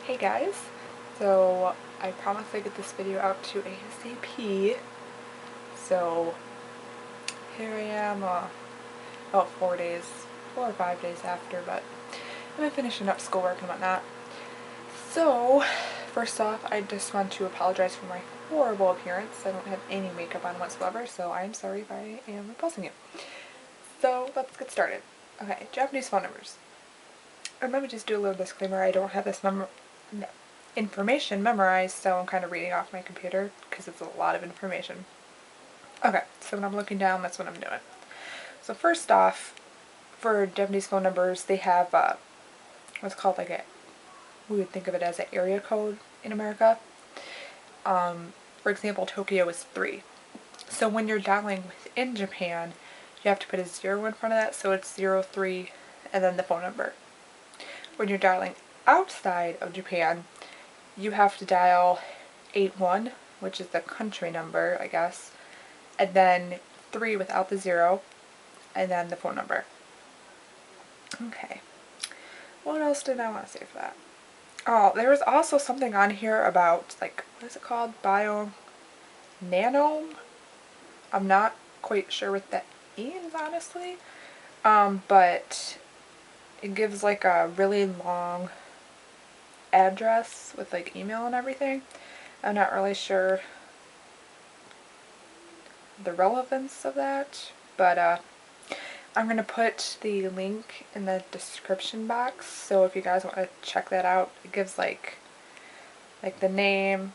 Hey guys, so I promised I'd get this video out to ASAP, so here I am about 4 or 5 days after, but I've been finishing up schoolwork and whatnot. So, first off, I just want to apologize for my horrible appearance. I don't have any makeup on whatsoever, so I'm sorry if I am repulsing you. So, let's get started. Okay, Japanese phone numbers. Let me just do a little disclaimer. I don't have this information memorized, so I'm kind of reading off my computer because it's a lot of information. Okay, so when I'm looking down, that's what I'm doing. So first off, for Japanese phone numbers, they have what's called we would think of it as an area code in America. For example, Tokyo is 3. So when you're dialing within Japan, you have to put a 0 in front of that, so it's 03 and then the phone number. When you're dialing outside of Japan, you have to dial 81, which is the country number, I guess, and then 3 without the 0, and then the phone number. Okay. What else did I want to say for that? Oh, there was also something on here about, what is it called? Bio-nanome? I'm not quite sure what that means, honestly. But it gives a really long address with email and everything. I'm not really sure the relevance of that, but I'm going to put the link in the description box, so if you guys want to check that out, it gives the name.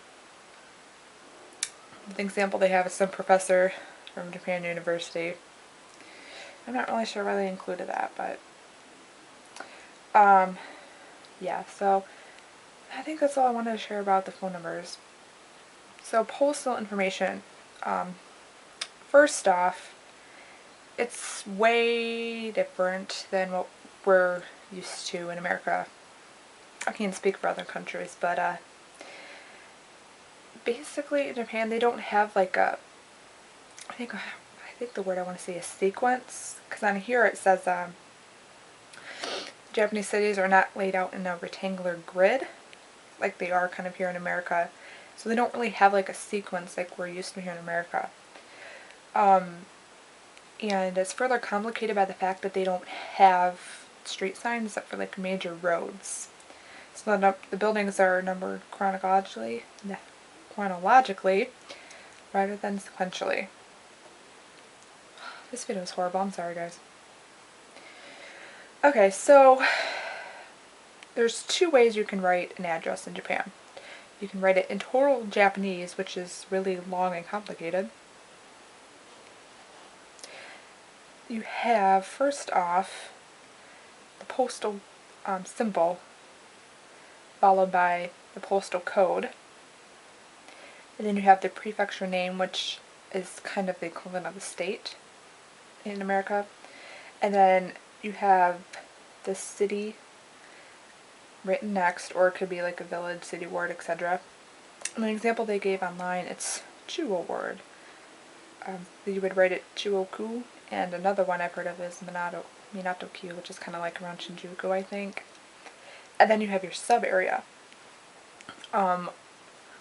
The example they have is some professor from Japan University. I'm not really sure why they included that, but yeah, so I think that's all I wanted to share about the phone numbers. So postal information, first off, it's way different than what we're used to in America. I can't speak for other countries, but basically in Japan they don't have I think the word I want to say is sequence, because on here it says Japanese cities are not laid out in a rectangular grid like they are kind of here in America. So they don't really have a sequence like we're used to here in America. And it's further complicated by the fact that they don't have street signs except for major roads. So the buildings are numbered chronologically rather than sequentially. This video is horrible, I'm sorry guys. Okay, so there's 2 ways you can write an address in Japan. You can write it in total Japanese, which is really long and complicated. You have, first off, the postal symbol, followed by the postal code. And then you have the prefecture name, which is kind of the equivalent of the state in America. And then you have the city written next, or it could be a village, city, ward, etc. And the example they gave online, it's Chuo ward. You would write it Chuoku, and another one I've heard of is Minato-ku, which is kind of around Shinjuku, I think. And then you have your sub area,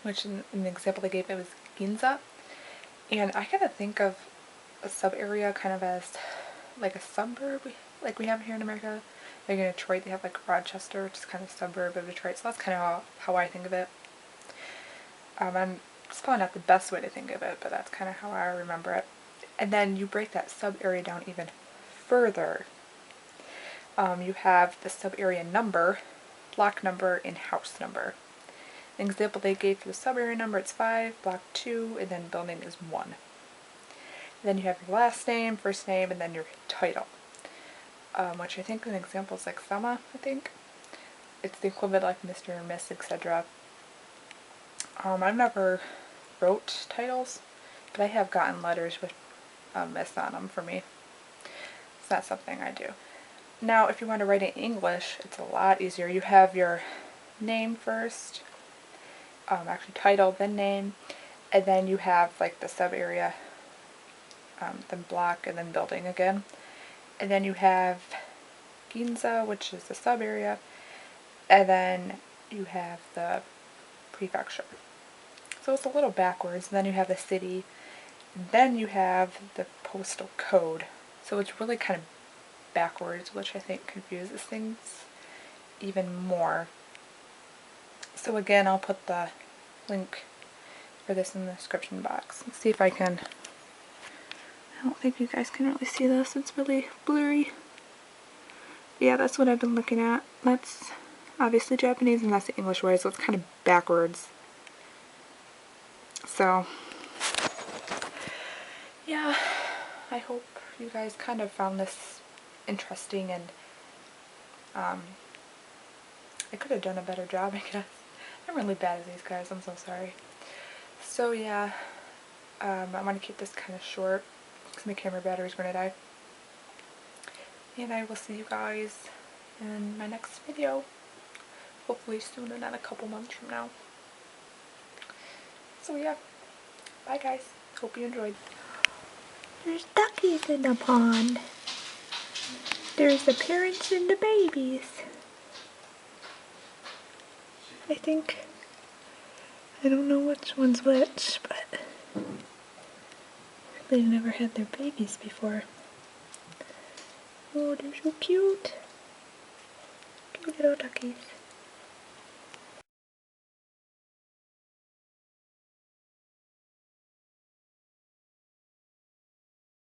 which in the example they gave it was Ginza. And I kind of think of a sub area kind of as a suburb, like we have here in America. Like in Detroit, they have Rochester, which is kind of a suburb of Detroit. So that's kind of how I think of it. And it's probably not the best way to think of it, but that's kind of how I remember it. And then you break that sub area down even further. You have the sub area number, block number, and house number. An example they gave for the sub area number, it's 5, block 2, and then building is 1. Then you have your last name, first name, and then your title. Which I think an example is Sama, I think. It's the equivalent of Mr. or Miss, etc. I've never wrote titles, but I have gotten letters with Miss on them for me. It's not something I do. Now, if you want to write it in English, it's a lot easier. You have your name first, actually title, then name, and then you have the sub area, then block, and then building again. And then you have Ginza, which is the sub area, and then you have the prefecture. So it's a little backwards. And then you have the city. And then you have the postal code. So it's really kind of backwards, which I think confuses things even more. So again, I'll put the link for this in the description box. Let's see if I can. I don't think you guys can really see this. It's really blurry. Yeah, that's what I've been looking at. That's obviously Japanese and that's the English way, so it's kind of backwards. So, yeah, I hope you guys kind of found this interesting, and I could have done a better job, I guess. I'm really bad at these guys, I'm so sorry. So yeah, I want to keep this kind of short because my camera battery is going to die. And I will see you guys in my next video. Hopefully soon and not a couple months from now. So yeah, bye guys. Hope you enjoyed. There's duckies in the pond. There's the parents and the babies. I think, I don't know which one's which, but they've never had their babies before. Oh, they're so cute. Cute little duckies.